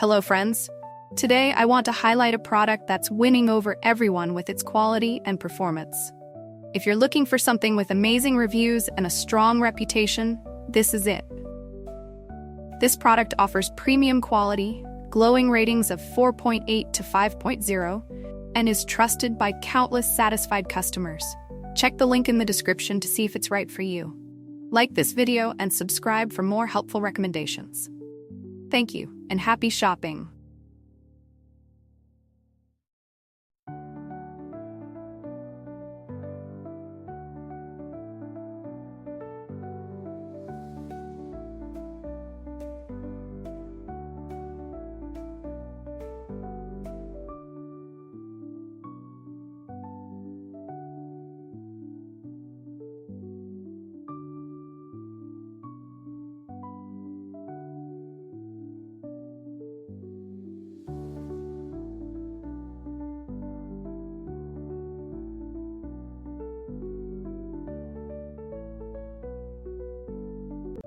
Hello friends! Today I want to highlight a product that's winning over everyone with its quality and performance. If you're looking for something with amazing reviews and a strong reputation, this is it. This product offers premium quality, glowing ratings of 4.8 to 5.0, and is trusted by countless satisfied customers. Check the link in the description to see if it's right for you. Like this video and subscribe for more helpful recommendations. Thank you, and happy shopping!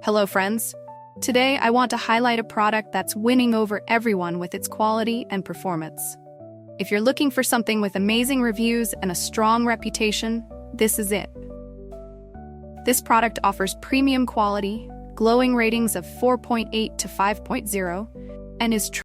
Hello friends! Today I want to highlight a product that's winning over everyone with its quality and performance. If you're looking for something with amazing reviews and a strong reputation, this is it. This product offers premium quality, glowing ratings of 4.8 to 5.0, and is